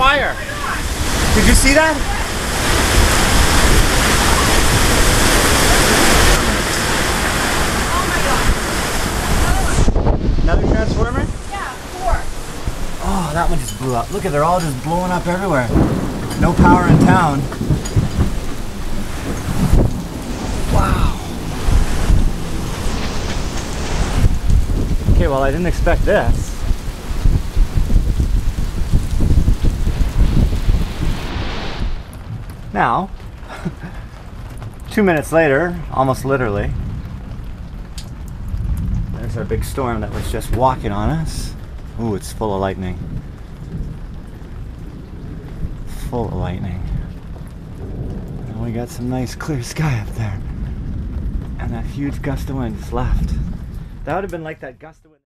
fire. Did you see that? Another transformer? Yeah, 4. Oh, that one just blew up. Look at, they're all just blowing up everywhere. No power in town. Wow. Okay, well, I didn't expect this. Now, 2 minutes later, almost literally, there's our big storm that was just walking on us. Ooh, it's full of lightning. Full of lightning. And we got some nice clear sky up there. And that huge gust of wind just left. That would have been like that gust of wind.